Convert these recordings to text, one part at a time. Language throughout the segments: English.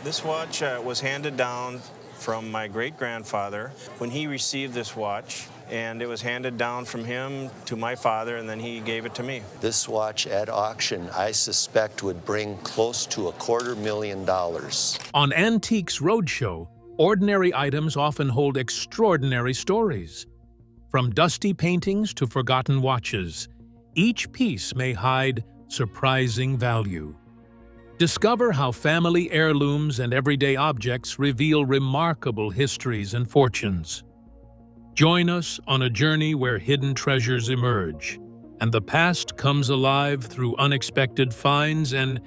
This watch was handed down from my great-grandfather when he received this watch, and it was handed down from him to my father, and then he gave it to me. This watch at auction, I suspect, would bring close to $250,000. On Antiques Roadshow, ordinary items often hold extraordinary stories. From dusty paintings to forgotten watches, each piece may hide surprising value. Discover how family heirlooms and everyday objects reveal remarkable histories and fortunes. Join us on a journey where hidden treasures emerge, and the past comes alive through unexpected finds and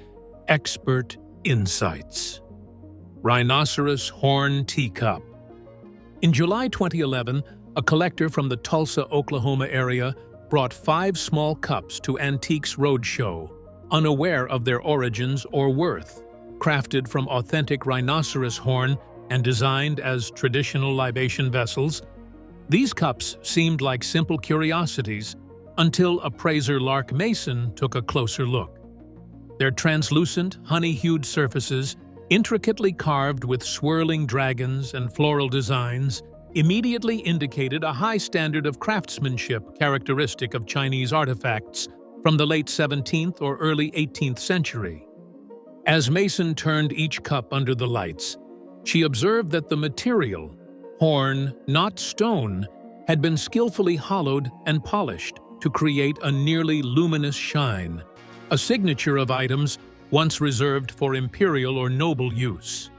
expert insights. Rhinoceros Horn Teacup. In July 2011, a collector from the Tulsa, Oklahoma area brought 5 small cups to Antiques Roadshow, unaware of their origins or worth. Crafted from authentic rhinoceros horn and designed as traditional libation vessels, these cups seemed like simple curiosities until appraiser Lark Mason took a closer look. Their translucent, honey-hued surfaces, intricately carved with swirling dragons and floral designs, immediately indicated a high standard of craftsmanship characteristic of Chinese artifacts from the late 17th or early 18th century. As Mason turned each cup under the lights, she observed that the material, horn, not stone, had been skillfully hollowed and polished to create a nearly luminous shine, a signature of items once reserved for imperial or noble use.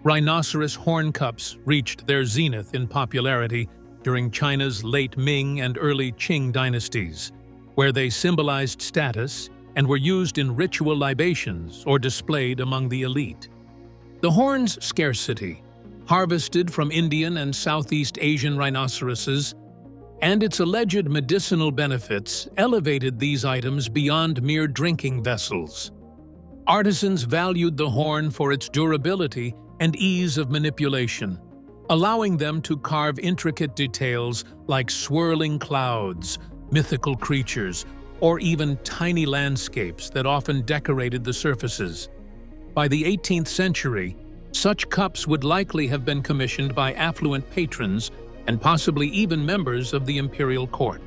Rhinoceros horn cups reached their zenith in popularity during China's late Ming and early Qing dynasties, where they symbolized status and were used in ritual libations or displayed among the elite. The horn's scarcity, harvested from Indian and Southeast Asian rhinoceroses, and its alleged medicinal benefits elevated these items beyond mere drinking vessels. Artisans valued the horn for its durability and ease of manipulation, allowing them to carve intricate details like swirling clouds, mythical creatures, or even tiny landscapes that often decorated the surfaces. By the 18th century, such cups would likely have been commissioned by affluent patrons and possibly even members of the imperial court.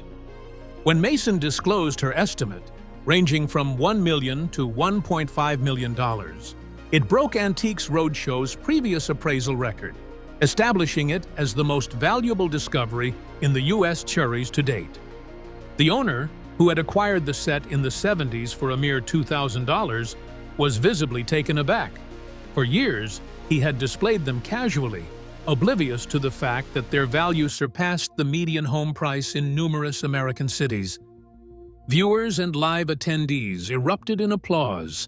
When Mason disclosed her estimate, ranging from $1 million to $1.5 million, it broke Antiques Roadshow's previous appraisal record, establishing it as the most valuable discovery in the U.S. cherries to date. The owner, who had acquired the set in the 70s for a mere $2,000, was visibly taken aback. For years, he had displayed them casually, oblivious to the fact that their value surpassed the median home price in numerous American cities. Viewers and live attendees erupted in applause,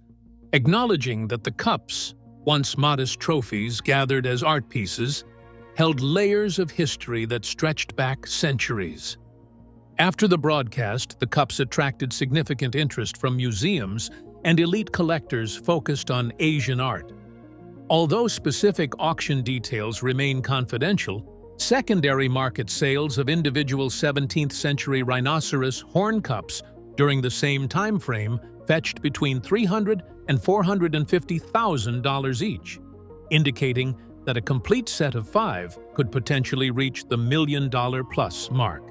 acknowledging that the cups, once modest trophies gathered as art pieces, held layers of history that stretched back centuries. After the broadcast, the cups attracted significant interest from museums and elite collectors focused on Asian art. Although specific auction details remain confidential, secondary market sales of individual 17th-century rhinoceros horn cups during the same time frame fetched between $300,000 and $450,000 each, indicating that a complete set of 5 could potentially reach the $1 million-plus mark.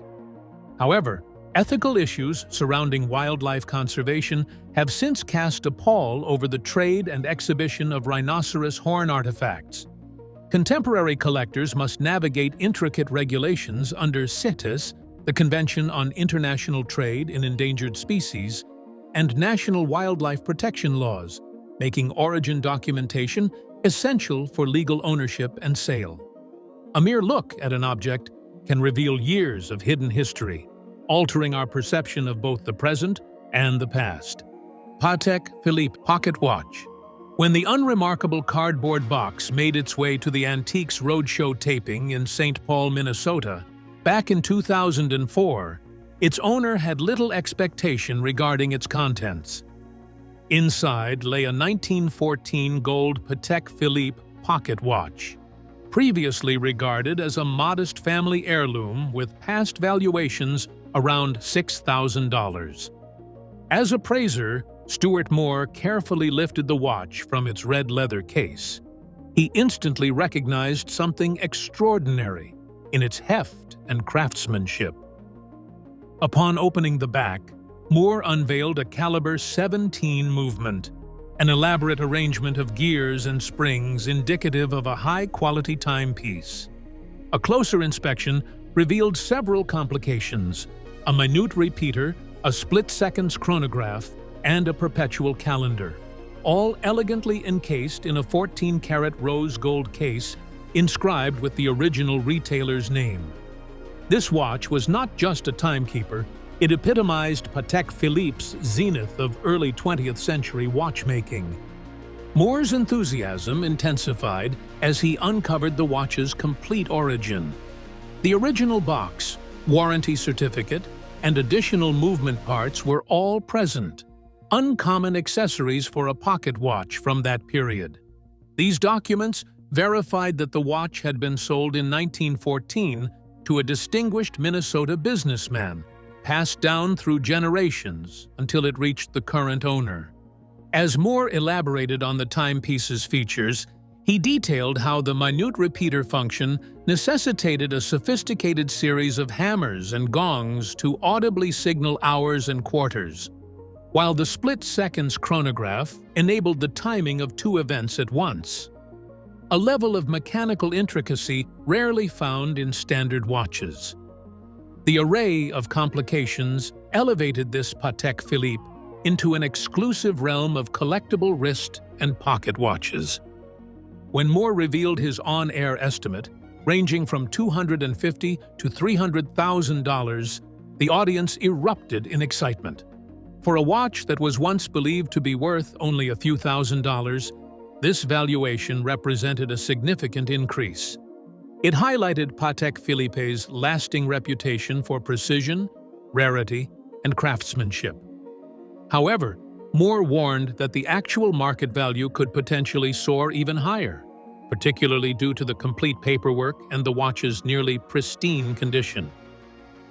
However, ethical issues surrounding wildlife conservation have since cast a pall over the trade and exhibition of rhinoceros horn artifacts. Contemporary collectors must navigate intricate regulations under CITES, the Convention on International Trade in Endangered Species, and national wildlife protection laws, making origin documentation essential for legal ownership and sale. A mere look at an object can reveal years of hidden history, altering our perception of both the present and the past. Patek Philippe Pocket Watch. When the unremarkable cardboard box made its way to the Antiques Roadshow taping in St. Paul, Minnesota, back in 2004, its owner had little expectation regarding its contents. Inside lay a 1914 gold Patek Philippe pocket watch, previously regarded as a modest family heirloom with past valuations around $6,000. As appraiser, Stuart Moore carefully lifted the watch from its red leather case, he instantly recognized something extraordinary in its heft and craftsmanship. Upon opening the back, Moore unveiled a caliber 17 movement, an elaborate arrangement of gears and springs indicative of a high-quality timepiece. A closer inspection revealed several complications: a minute repeater, a split-seconds chronograph, and a perpetual calendar, all elegantly encased in a 14-karat rose gold case inscribed with the original retailer's name. This watch was not just a timekeeper, it epitomized Patek Philippe's zenith of early 20th century watchmaking. Moore's enthusiasm intensified as he uncovered the watch's complete origin. The original box, warranty certificate, and additional movement parts were all present, uncommon accessories for a pocket watch from that period. These documents verified that the watch had been sold in 1914 to a distinguished Minnesota businessman, passed down through generations until it reached the current owner. As Moore elaborated on the timepiece's features, he detailed how the minute repeater function necessitated a sophisticated series of hammers and gongs to audibly signal hours and quarters, while the split-seconds chronograph enabled the timing of two events at once, a level of mechanical intricacy rarely found in standard watches. The array of complications elevated this Patek Philippe into an exclusive realm of collectible wrist and pocket watches. When Moore revealed his on-air estimate, ranging from $250,000 to $300,000, the audience erupted in excitement. For a watch that was once believed to be worth only a few $1,000s, this valuation represented a significant increase. It highlighted Patek Philippe's lasting reputation for precision, rarity, and craftsmanship. However, Moore warned that the actual market value could potentially soar even higher, particularly due to the complete paperwork and the watch's nearly pristine condition.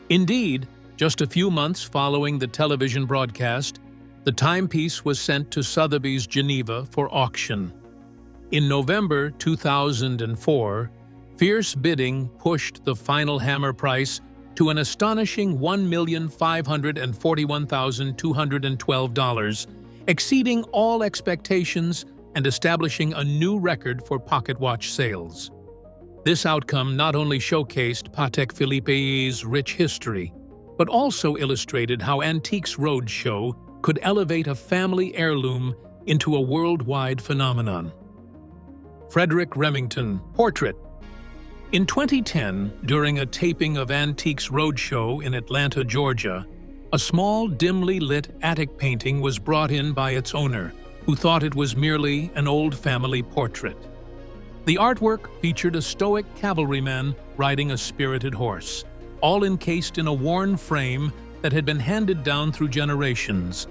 Indeed, just a few months following the television broadcast, the timepiece was sent to Sotheby's Geneva for auction. In November 2004, fierce bidding pushed the final hammer price to an astonishing $1,541,212, exceeding all expectations and establishing a new record for pocket watch sales. This outcome not only showcased Patek Philippe's rich history, but also illustrated how Antiques Roadshow could elevate a family heirloom into a worldwide phenomenon. Frederick Remington, portrait. In 2010, during a taping of Antiques Roadshow in Atlanta, Georgia, a small, dimly lit attic painting was brought in by its owner, who thought it was merely an old family portrait. The artwork featured a stoic cavalryman riding a spirited horse, all encased in a worn frame that had been handed down through generations.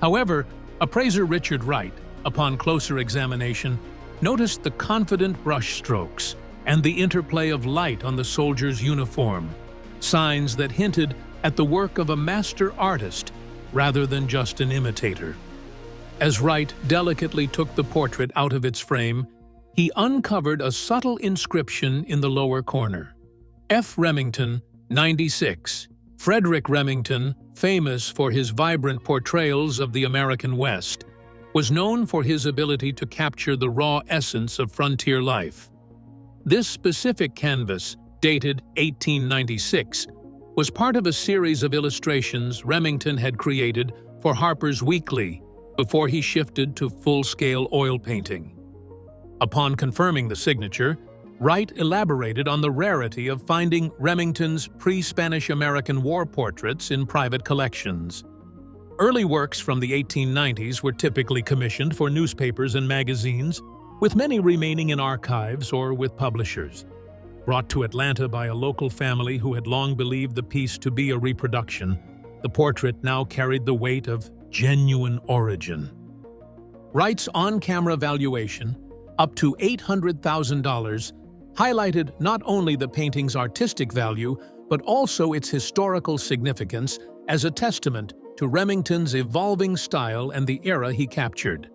However, appraiser Richard Wright, upon closer examination, noticed the confident brushstrokes and the interplay of light on the soldier's uniform, signs that hinted at the work of a master artist rather than just an imitator. As Wright delicately took the portrait out of its frame, he uncovered a subtle inscription in the lower corner. F. Remington, 96. Frederick Remington, famous for his vibrant portrayals of the American West, was known for his ability to capture the raw essence of frontier life. This specific canvas, dated 1896, was part of a series of illustrations Remington had created for Harper's Weekly before he shifted to full-scale oil painting. Upon confirming the signature, Wright elaborated on the rarity of finding Remington's pre-Spanish-American war portraits in private collections. Early works from the 1890s were typically commissioned for newspapers and magazines, with many remaining in archives or with publishers. Brought to Atlanta by a local family who had long believed the piece to be a reproduction, the portrait now carried the weight of genuine origin. Wright's on-camera valuation, up to $800,000, highlighted not only the painting's artistic value, but also its historical significance as a testament to Remington's evolving style and the era he captured.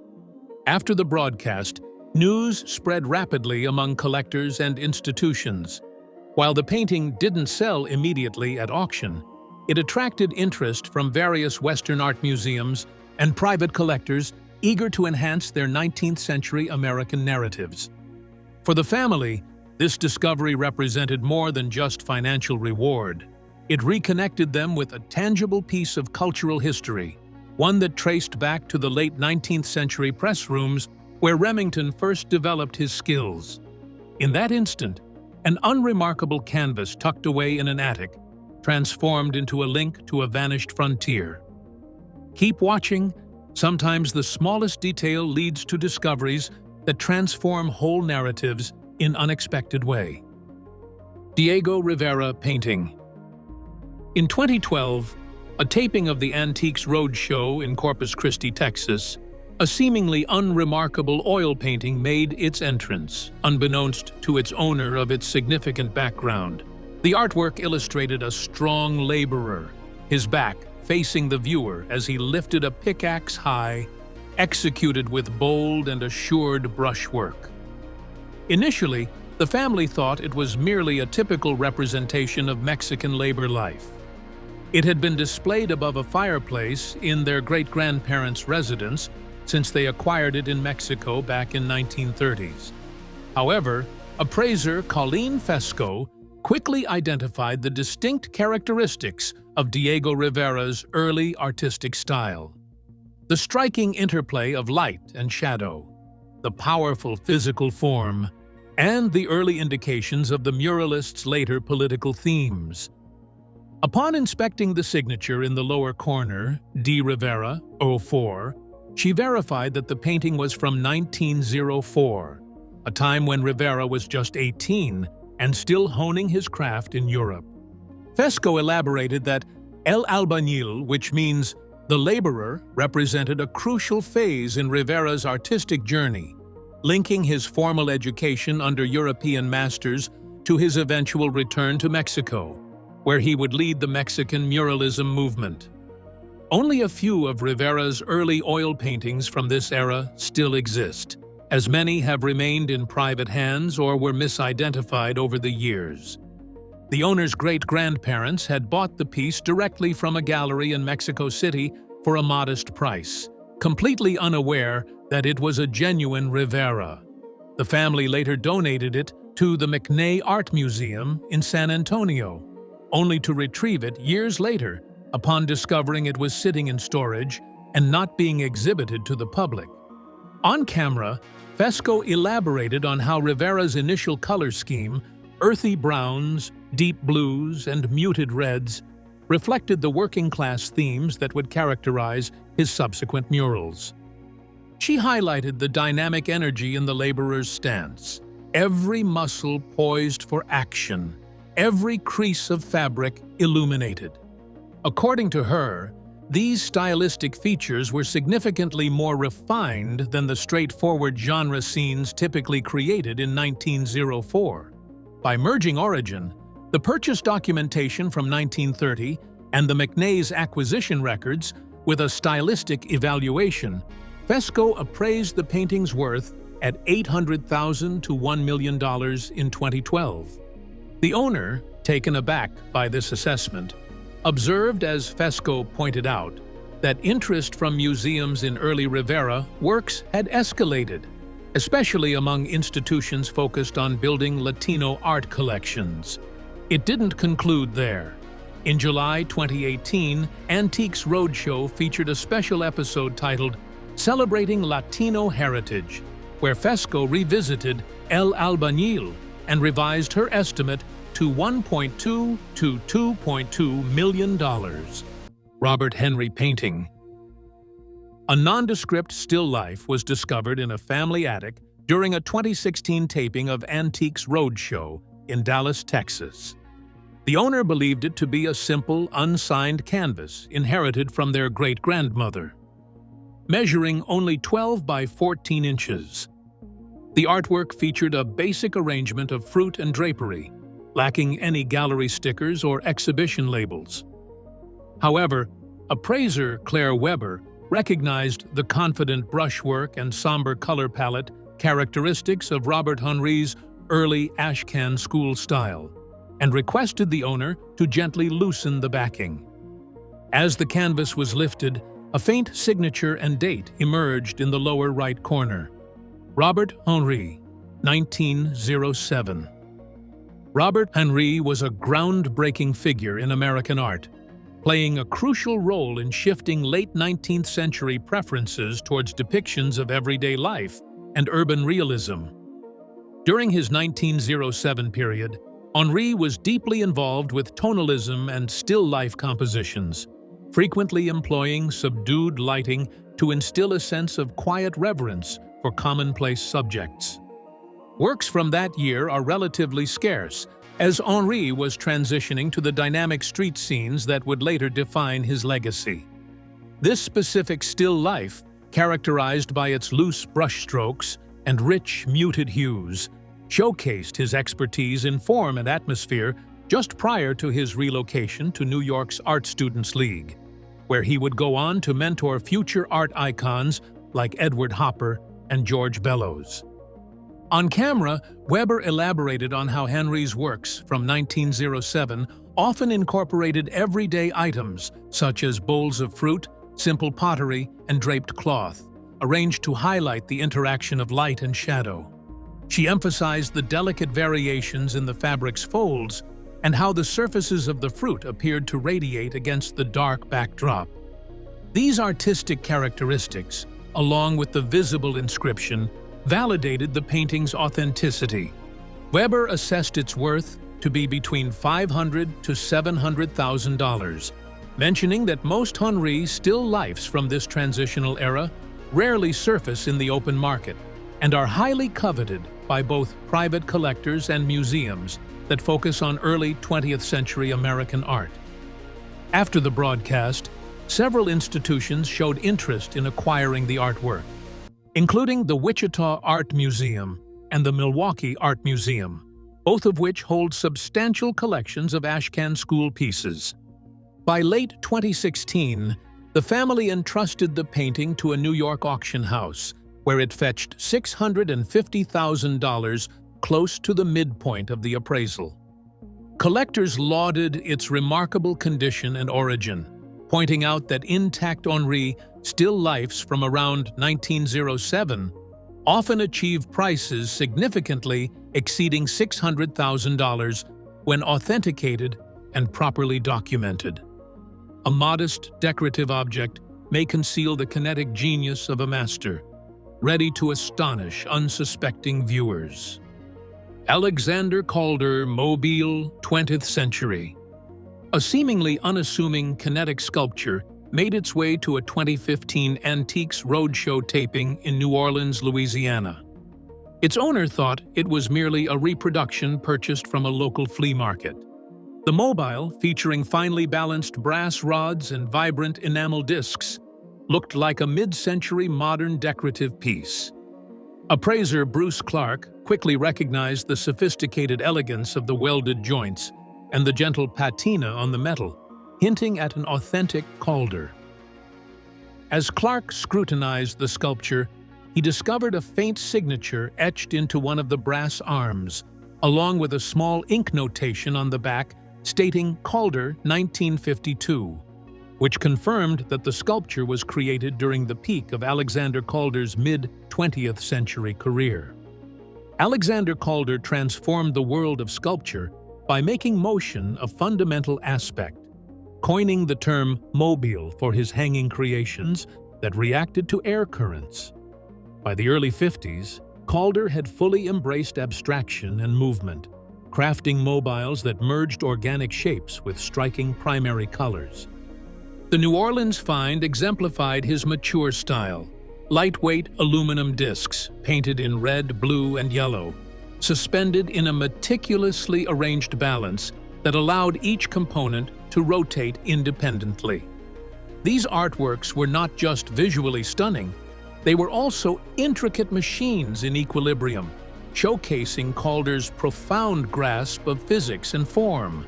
After the broadcast, News spread rapidly among collectors and institutions. While the painting didn't sell immediately at auction, it attracted interest from various Western art museums and private collectors eager to enhance their 19th-century American narratives. For the family, this discovery represented more than just financial reward. It reconnected them with a tangible piece of cultural history, one that traced back to the late 19th century press rooms where Remington first developed his skills. In that instant, an unremarkable canvas tucked away in an attic transformed into a link to a vanished frontier. Keep watching. Sometimes the smallest detail leads to discoveries that transform whole narratives in unexpected way. Diego Rivera painting. In 2012, a taping of the Antiques Roadshow in Corpus Christi, Texas, a seemingly unremarkable oil painting made its entrance, unbeknownst to its owner of its significant background. The artwork illustrated a strong laborer, his back facing the viewer as he lifted a pickaxe high, executed with bold and assured brushwork. Initially, the family thought it was merely a typical representation of Mexican labor life. It had been displayed above a fireplace in their great-grandparents' residence since they acquired it in Mexico back in 1930s. However, appraiser Colleen Fesco quickly identified the distinct characteristics of Diego Rivera's early artistic style. The striking interplay of light and shadow, the powerful physical form, and the early indications of the muralist's later political themes. Upon inspecting the signature in the lower corner, D. Rivera, 04, she verified that the painting was from 1904, a time when Rivera was just 18 and still honing his craft in Europe. Fesco elaborated that El Albañil, which means the laborer, represented a crucial phase in Rivera's artistic journey, linking his formal education under European masters to his eventual return to Mexico, where he would lead the Mexican muralism movement. Only a few of Rivera's early oil paintings from this era still exist, as many have remained in private hands or were misidentified over the years. The owner's great-grandparents had bought the piece directly from a gallery in Mexico City for a modest price, completely unaware that it was a genuine Rivera. The family later donated it to the McNay Art Museum in San Antonio, only to retrieve it years later upon discovering it was sitting in storage and not being exhibited to the public. On camera, Fesco elaborated on how Rivera's initial color scheme, earthy browns, deep blues, and muted reds, reflected the working-class themes that would characterize his subsequent murals. She highlighted the dynamic energy in the laborer's stance, every muscle poised for action, every crease of fabric illuminated. According to her, these stylistic features were significantly more refined than the straightforward genre scenes typically created in 1904. By merging origin, the purchase documentation from 1930 and the McNay's acquisition records with a stylistic evaluation, Fesco appraised the painting's worth at $800,000 to $1 million in 2012. The owner, taken aback by this assessment, observed, as Fesco pointed out, that interest from museums in early Rivera works had escalated, especially among institutions focused on building Latino art collections. It didn't conclude there. In July 2018, Antiques Roadshow featured a special episode titled Celebrating Latino Heritage, where Fesco revisited El Albañil and revised her estimate to $1.2 to $2.2 million. Robert Henry painting. A nondescript still life was discovered in a family attic during a 2016 taping of Antiques Roadshow in Dallas, Texas. The owner believed it to be a simple, unsigned canvas inherited from their great-grandmother, measuring only 12 by 14 inches. The artwork featured a basic arrangement of fruit and drapery, lacking any gallery stickers or exhibition labels. However, appraiser Claire Weber recognized the confident brushwork and somber color palette characteristics of Robert Henry's early ashcan school style, and requested the owner to gently loosen the backing. As the canvas was lifted, a faint signature and date emerged in the lower right corner. Robert Henry, 1907. Robert Henry was a groundbreaking figure in American art, playing a crucial role in shifting late 19th century preferences towards depictions of everyday life and urban realism. During his 1907 period, Henry was deeply involved with tonalism and still life compositions, frequently employing subdued lighting to instill a sense of quiet reverence for commonplace subjects. Works from that year are relatively scarce, as Henry was transitioning to the dynamic street scenes that would later define his legacy. This specific still life, characterized by its loose brushstrokes and rich, muted hues, showcased his expertise in form and atmosphere just prior to his relocation to New York's Art Students League, where he would go on to mentor future art icons like Edward Hopper and George Bellows. On camera, Weber elaborated on how Henry's works from 1907 often incorporated everyday items such as bowls of fruit, simple pottery, and draped cloth, arranged to highlight the interaction of light and shadow. She emphasized the delicate variations in the fabric's folds and how the surfaces of the fruit appeared to radiate against the dark backdrop. These artistic characteristics, along with the visible inscription, validated the painting's authenticity. Weber assessed its worth to be between $500,000 to $700,000, mentioning that most Henry still lifes from this transitional era rarely surface in the open market and are highly coveted by both private collectors and museums that focus on early 20th century American art. After the broadcast, several institutions showed interest in acquiring the artwork, including the Wichita Art Museum and the Milwaukee Art Museum, both of which hold substantial collections of ashcan school pieces. By late 2016, the family entrusted the painting to a New York auction house, where it fetched $650,000, close to the midpoint of the appraisal. Collectors lauded its remarkable condition and origin, pointing out that intact Henry still lifes from around 1907 often achieve prices significantly exceeding $600,000 when authenticated and properly documented. A modest decorative object may conceal the kinetic genius of a master, ready to astonish unsuspecting viewers. Alexander Calder Mobile 20th Century. A seemingly unassuming kinetic sculpture made its way to a 2015 Antiques Roadshow taping in New Orleans, Louisiana. Its owner thought it was merely a reproduction purchased from a local flea market. The mobile, featuring finely balanced brass rods and vibrant enamel discs, looked like a mid-century modern decorative piece. Appraiser Bruce Clark quickly recognized the sophisticated elegance of the welded joints and the gentle patina on the metal, hinting at an authentic Calder. As Clark scrutinized the sculpture, he discovered a faint signature etched into one of the brass arms, along with a small ink notation on the back stating Calder 1952, which confirmed that the sculpture was created during the peak of Alexander Calder's mid-20th century career. Alexander Calder transformed the world of sculpture by making motion a fundamental aspect, coining the term mobile for his hanging creations that reacted to air currents. By the early 50s, Calder had fully embraced abstraction and movement, crafting mobiles that merged organic shapes with striking primary colors. The New Orleans find exemplified his mature style: lightweight aluminum discs painted in red, blue, and yellow, suspended in a meticulously arranged balance that allowed each component to rotate independently. These artworks were not just visually stunning, they were also intricate machines in equilibrium, showcasing Calder's profound grasp of physics and form.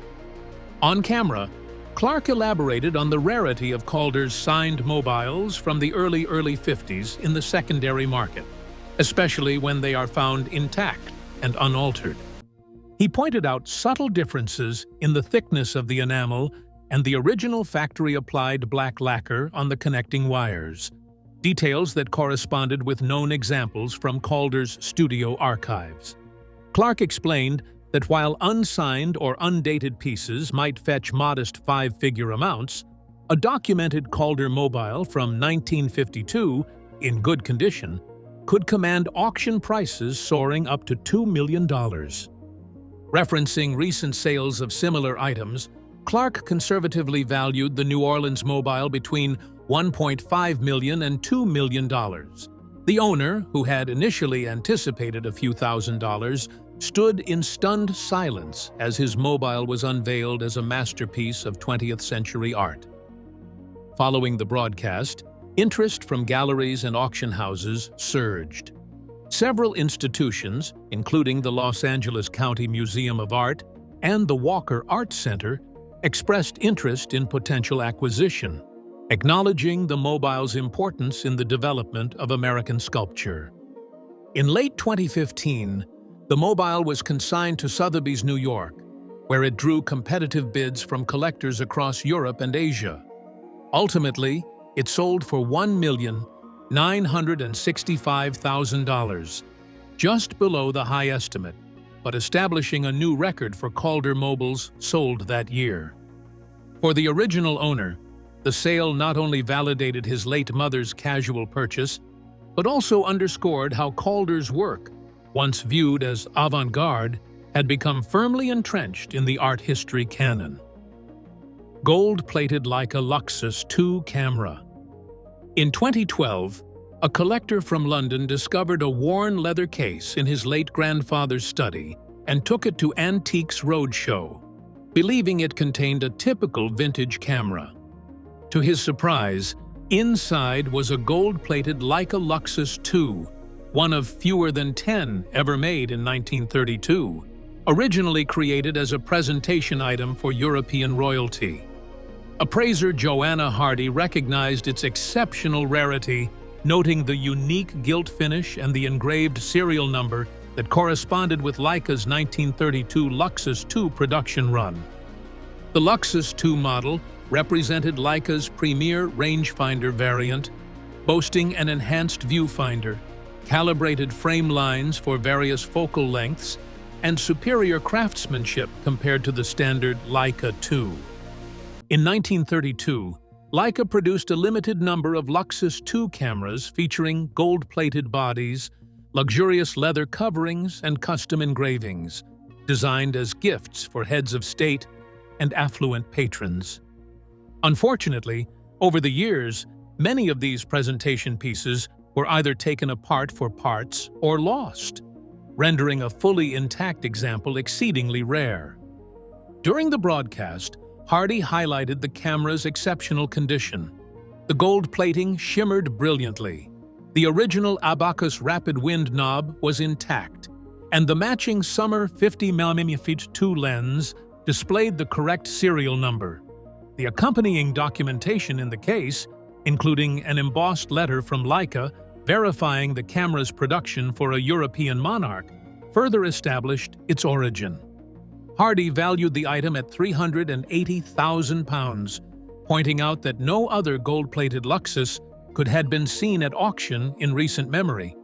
On camera, Clark elaborated on the rarity of Calder's signed mobiles from the early 50s in the secondary market, especially when they are found intact and unaltered. He pointed out subtle differences in the thickness of the enamel and the original factory-applied black lacquer on the connecting wires, details that corresponded with known examples from Calder's studio archives. Clark explained that while unsigned or undated pieces might fetch modest five-figure amounts, a documented Calder mobile from 1952, in good condition, could command auction prices soaring up to $2 million. Referencing recent sales of similar items, Clark conservatively valued the New Orleans mobile between $1.5 million and $2 million. The owner, who had initially anticipated a few $1,000s, stood in stunned silence as his mobile was unveiled as a masterpiece of 20th century art. Following the broadcast, interest from galleries and auction houses surged. Several institutions, including the Los Angeles County Museum of Art and the Walker Art Center, expressed interest in potential acquisition, acknowledging the mobile's importance in the development of American sculpture. In late 2015, the mobile was consigned to Sotheby's, New York, where it drew competitive bids from collectors across Europe and Asia. Ultimately, it sold for $1,965,000, just below the high estimate, but establishing a new record for Calder mobiles sold that year. For the original owner, the sale not only validated his late mother's casual purchase, but also underscored how Calder's work, once viewed as avant-garde, had become firmly entrenched in the art history canon. Gold-plated Leica Luxus 2 camera. In 2012, a collector from London discovered a worn leather case in his late grandfather's study and took it to Antiques Roadshow, believing it contained a typical vintage camera. To his surprise, inside was a gold-plated Leica Luxus 2, one of fewer than 10 ever made in 1932, originally created as a presentation item for European royalty. Appraiser Joanna Hardy recognized its exceptional rarity, noting the unique gilt finish and the engraved serial number that corresponded with Leica's 1932 Luxus 2 production run. The Luxus 2 model represented Leica's premier rangefinder variant, boasting an enhanced viewfinder, calibrated frame lines for various focal lengths, and superior craftsmanship compared to the standard Leica 2. In 1932, Leica produced a limited number of Luxus 2 cameras featuring gold-plated bodies, luxurious leather coverings, and custom engravings, designed as gifts for heads of state and affluent patrons. Unfortunately, over the years, many of these presentation pieces were either taken apart for parts or lost, rendering a fully intact example exceedingly rare. During the broadcast, Hardy highlighted the camera's exceptional condition. The gold plating shimmered brilliantly. The original Abacus rapid wind knob was intact, and the matching Summer 50mm f2 lens displayed the correct serial number. The accompanying documentation in the case, including an embossed letter from Leica verifying the camera's production for a European monarch, further established its origin. Hardy valued the item at £380,000, pointing out that no other gold-plated Luxus could have been seen at auction in recent memory,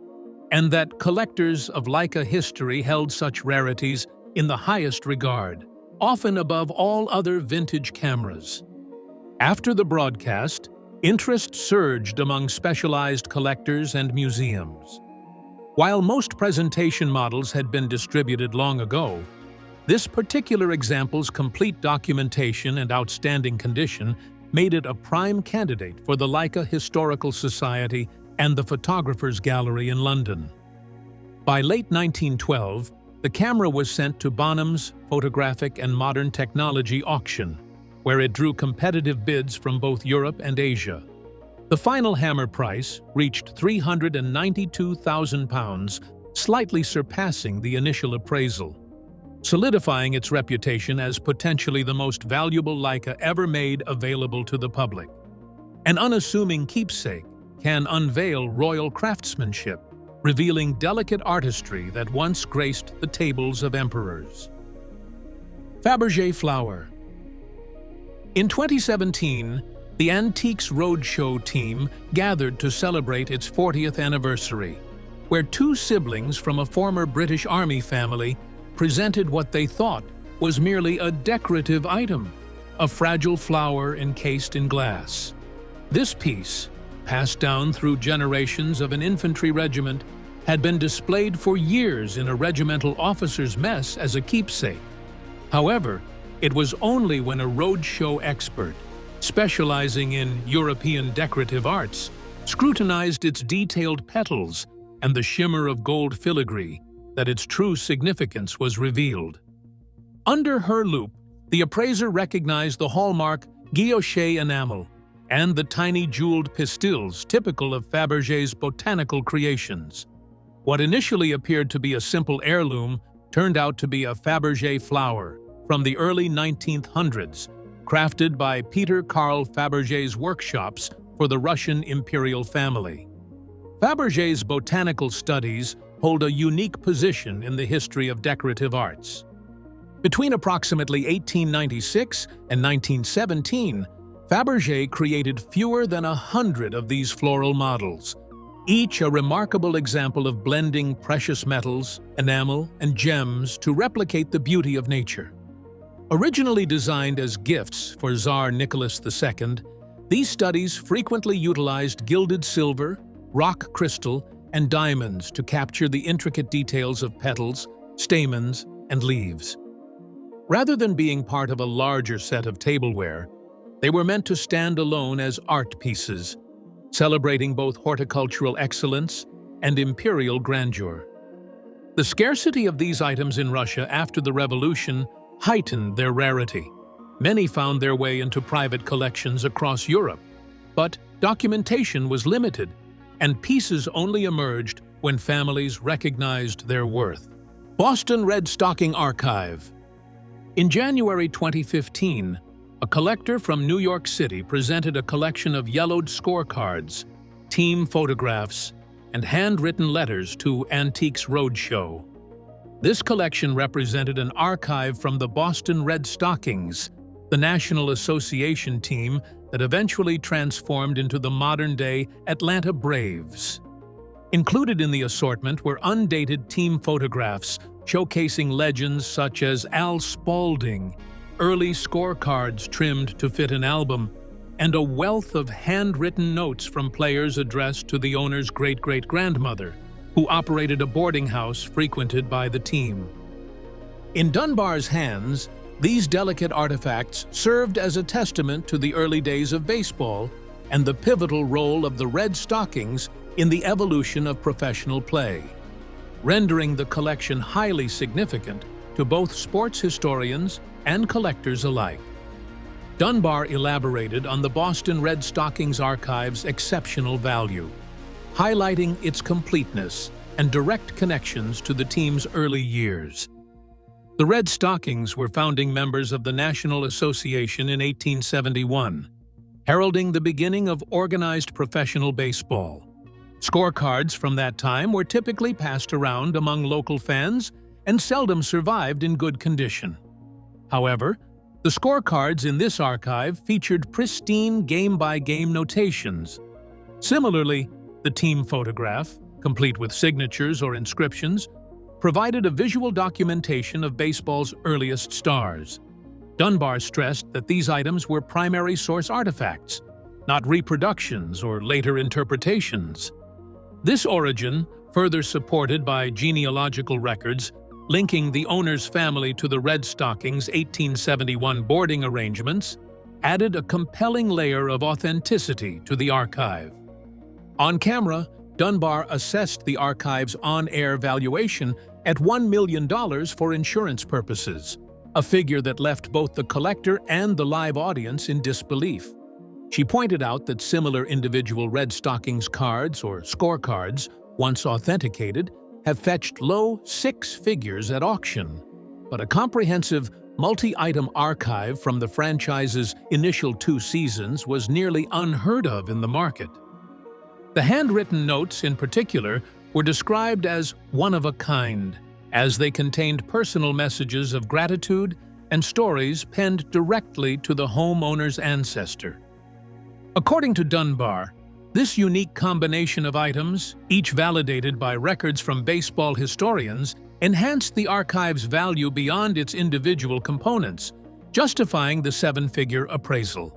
and that collectors of Leica history held such rarities in the highest regard, often above all other vintage cameras. After the broadcast, interest surged among specialized collectors and museums. While most presentation models had been distributed long ago, this particular example's complete documentation and outstanding condition made it a prime candidate for the Leica Historical Society and the Photographers Gallery in London. By late 1912, the camera was sent to Bonham's Photographic and Modern Technology auction, where it drew competitive bids from both Europe and Asia. The final hammer price reached £392,000, slightly surpassing the initial appraisal, solidifying its reputation as potentially the most valuable Leica ever made available to the public. An unassuming keepsake can unveil royal craftsmanship, revealing delicate artistry that once graced the tables of emperors. Faberge Flower. In 2017, the Antiques Roadshow team gathered to celebrate its 40th anniversary, where two siblings from a former British Army family presented what they thought was merely a decorative item, a fragile flower encased in glass. This piece, passed down through generations of an infantry regiment, had been displayed for years in a regimental officer's mess as a keepsake. However, it was only when a roadshow expert, specializing in European decorative arts, scrutinized its detailed petals and the shimmer of gold filigree that its true significance was revealed. Under her loupe, the appraiser recognized the hallmark guilloche enamel and the tiny jeweled pistils typical of Faberge's botanical creations. What initially appeared to be a simple heirloom turned out to be a Faberge flower from the early 1900s, crafted by Peter Carl Faberge's workshops for the Russian imperial family. Faberge's botanical studies hold a unique position in the history of decorative arts. Between approximately 1896 and 1917, Faberge created fewer than 100 of these floral models, each a remarkable example of blending precious metals, enamel, and gems to replicate the beauty of nature. Originally designed as gifts for Tsar Nicholas II, these studies frequently utilized gilded silver, rock crystal, and diamonds to capture the intricate details of petals, stamens, and leaves. Rather than being part of a larger set of tableware, they were meant to stand alone as art pieces, celebrating both horticultural excellence and imperial grandeur. The scarcity of these items in Russia after the revolution heightened their rarity. Many found their way into private collections across Europe, but documentation was limited, and pieces only emerged when families recognized their worth. Boston Red Stocking Archive. In January 2015, a collector from New York City presented a collection of yellowed scorecards, team photographs, and handwritten letters to Antiques Roadshow. This collection represented an archive from the Boston Red Stockings, the National Association team that eventually transformed into the modern-day Atlanta Braves. Included in the assortment were undated team photographs showcasing legends such as Al Spalding, early scorecards trimmed to fit an album, and a wealth of handwritten notes from players addressed to the owner's great-great-grandmother, who operated a boarding house frequented by the team. In Dunbar's hands, these delicate artifacts served as a testament to the early days of baseball and the pivotal role of the Red Stockings in the evolution of professional play, rendering the collection highly significant to both sports historians and collectors alike. Dunbar elaborated on the Boston Red Stockings archive's exceptional value, highlighting its completeness and direct connections to the team's early years. The Red Stockings were founding members of the National Association in 1871, heralding the beginning of organized professional baseball. Scorecards from that time were typically passed around among local fans and seldom survived in good condition. However, the scorecards in this archive featured pristine game-by-game notations. Similarly, the team photograph, complete with signatures or inscriptions, provided a visual documentation of baseball's earliest stars. Dunbar stressed that these items were primary source artifacts, not reproductions or later interpretations. This origin, further supported by genealogical records, linking the owner's family to the Red Stockings' 1871 boarding arrangements, added a compelling layer of authenticity to the archive. On camera, Dunbar assessed the archive's on-air valuation at $1 million for insurance purposes, a figure that left both the collector and the live audience in disbelief. She pointed out that similar individual Red Stockings cards or scorecards, once authenticated, have fetched low six figures at auction. But a comprehensive, multi-item archive from the franchise's initial 2 seasons was nearly unheard of in the market. The handwritten notes, in particular, were described as one of a kind, as they contained personal messages of gratitude and stories penned directly to the homeowner's ancestor. According to Dunbar, this unique combination of items, each validated by records from baseball historians, enhanced the archive's value beyond its individual components, justifying the seven-figure appraisal.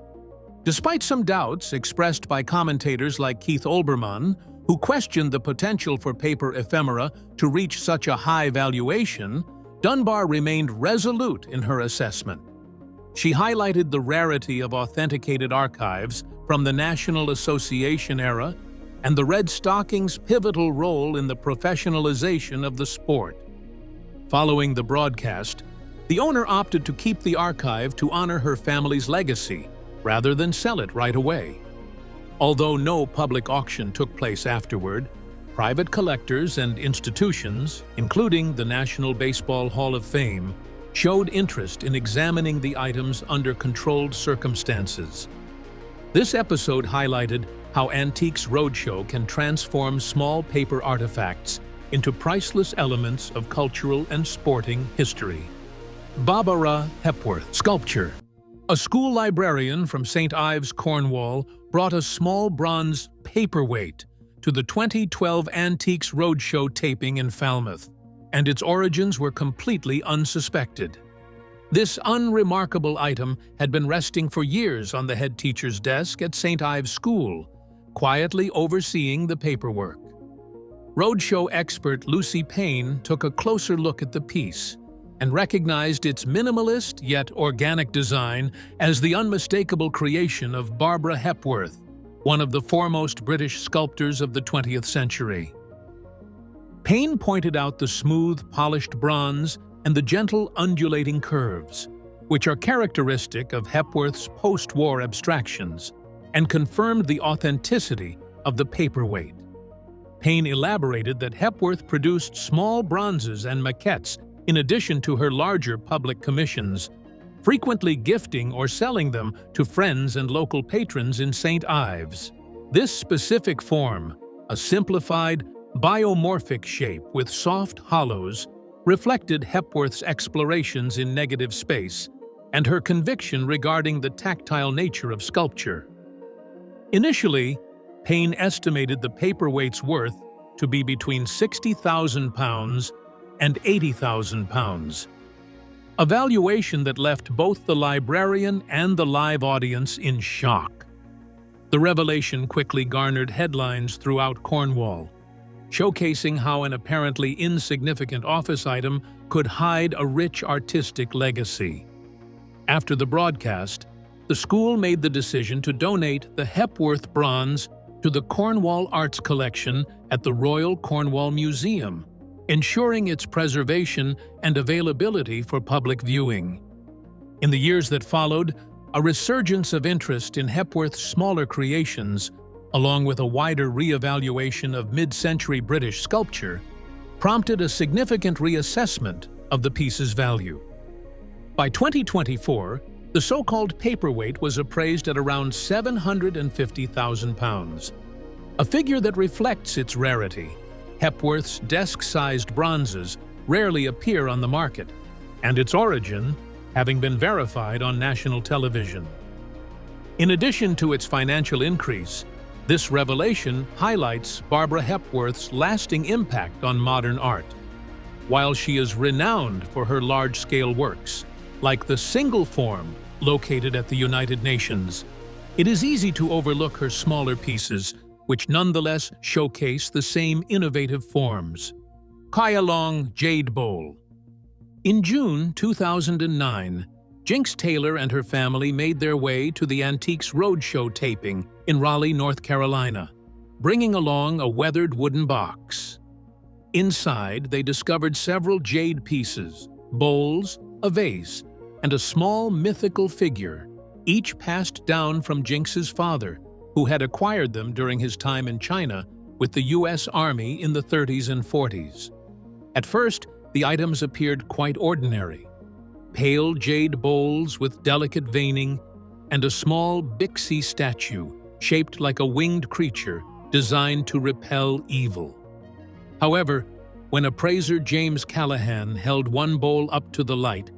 Despite some doubts expressed by commentators like Keith Olbermann, who questioned the potential for paper ephemera to reach such a high valuation, Dunbar remained resolute in her assessment. She highlighted the rarity of authenticated archives from the National Association era and the Red Stockings' pivotal role in the professionalization of the sport. Following the broadcast, the owner opted to keep the archive to honor her family's legacy, rather than sell it right away. Although no public auction took place afterward, private collectors and institutions, including the National Baseball Hall of Fame, showed interest in examining the items under controlled circumstances. This episode highlighted how Antiques Roadshow can transform small paper artifacts into priceless elements of cultural and sporting history. Barbara Hepworth sculpture. A school librarian from St. Ives, Cornwall, brought a small bronze paperweight to the 2012 Antiques Roadshow taping in Falmouth, and its origins were completely unsuspected. This unremarkable item had been resting for years on the head teacher's desk at St. Ives School, quietly overseeing the paperwork. Roadshow expert Lucy Payne took a closer look at the piece and recognized its minimalist yet organic design as the unmistakable creation of Barbara Hepworth, one of the foremost British sculptors of the 20th century. Payne pointed out the smooth, polished bronze and the gentle, undulating curves, which are characteristic of Hepworth's post-war abstractions, and confirmed the authenticity of the paperweight. Payne elaborated that Hepworth produced small bronzes and maquettes in addition to her larger public commissions, frequently gifting or selling them to friends and local patrons in St. Ives. This specific form, a simplified, biomorphic shape with soft hollows, reflected Hepworth's explorations in negative space and her conviction regarding the tactile nature of sculpture. Initially, Payne estimated the paperweight's worth to be between £60,000 and £80,000, a valuation that left both the librarian and the live audience in shock. The revelation quickly garnered headlines throughout Cornwall, showcasing how an apparently insignificant office item could hide a rich artistic legacy. After the broadcast, the school made the decision to donate the Hepworth bronze to the Cornwall Arts Collection at the Royal Cornwall Museum, ensuring its preservation and availability for public viewing. In the years that followed, a resurgence of interest in Hepworth's smaller creations, along with a wider re-evaluation of mid-century British sculpture, prompted a significant reassessment of the piece's value. By 2024, the so-called paperweight was appraised at around £750,000, a figure that reflects its rarity. Hepworth's desk-sized bronzes rarely appear on the market, and its origin having been verified on national television. In addition to its financial increase, this revelation highlights Barbara Hepworth's lasting impact on modern art. While she is renowned for her large-scale works, like the single form located at the United Nations, it is easy to overlook her smaller pieces, which nonetheless showcase the same innovative forms. Kaong Jade Bowl. In June 2009, Jinx Taylor and her family made their way to the Antiques Roadshow taping in Raleigh, North Carolina, bringing along a weathered wooden box. Inside, they discovered several jade pieces, bowls, a vase, and a small mythical figure, each passed down from Jinx's father, who had acquired them during his time in China with the U.S. Army in the 30s and 40s. At first, the items appeared quite ordinary: pale jade bowls with delicate veining and a small Bixie statue shaped like a winged creature designed to repel evil. However, when appraiser James Callahan held one bowl up to the light,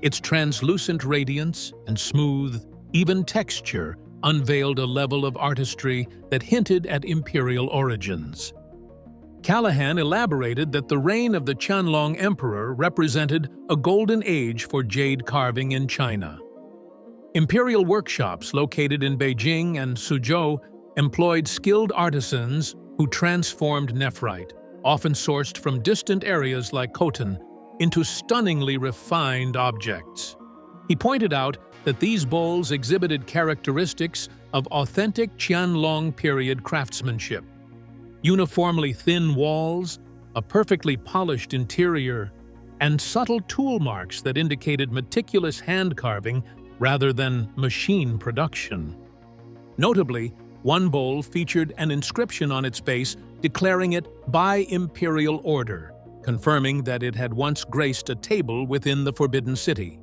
its translucent radiance and smooth, even texture unveiled a level of artistry that hinted at imperial origins. Callahan elaborated that the reign of the Qianlong Emperor represented a golden age for jade carving in China. Imperial workshops located in Beijing and Suzhou employed skilled artisans who transformed nephrite, often sourced from distant areas like Khotan, into stunningly refined objects. He pointed out that these bowls exhibited characteristics of authentic Qianlong period craftsmanship. Uniformly thin walls, a perfectly polished interior, and subtle tool marks that indicated meticulous hand carving rather than machine production. Notably, one bowl featured an inscription on its base declaring it by imperial order, confirming that it had once graced a table within the Forbidden City.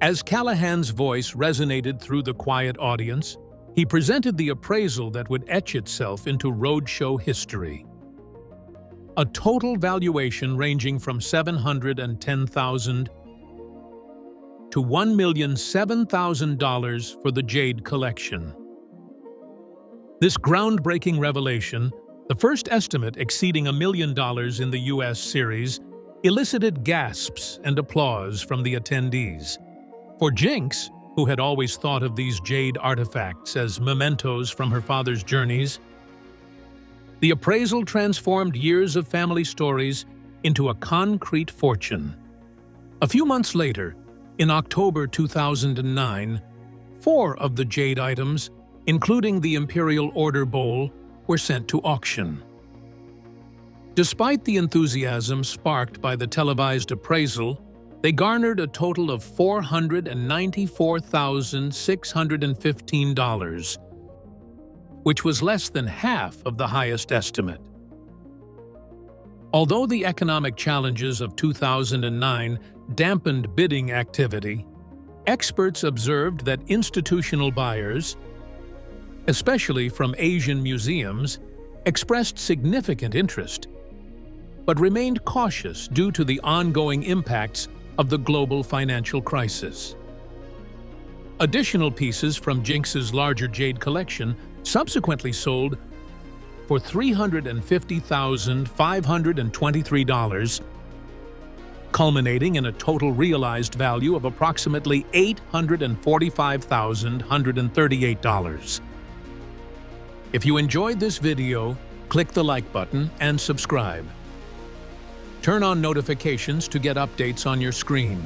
As Callahan's voice resonated through the quiet audience, he presented the appraisal that would etch itself into roadshow history. A total valuation ranging from $710,000 to $1,007,000 for the Jade collection. This groundbreaking revelation, the first estimate exceeding $1 million in the U.S. series, elicited gasps and applause from the attendees. For Jinx, who had always thought of these jade artifacts as mementos from her father's journeys, the appraisal transformed years of family stories into a concrete fortune. A few months later, in October 2009, 4 of the jade items, including the Imperial Order Bowl, were sent to auction. Despite the enthusiasm sparked by the televised appraisal, they garnered a total of $494,615, which was less than half of the highest estimate. Although the economic challenges of 2009 dampened bidding activity, experts observed that institutional buyers, especially from Asian museums, expressed significant interest, but remained cautious due to the ongoing impacts of the global financial crisis. Additional pieces from Jinx's larger jade collection subsequently sold for $350,523, culminating in a total realized value of approximately $845,138. If you enjoyed this video, click the like button and subscribe. Turn on notifications to get updates on your screen.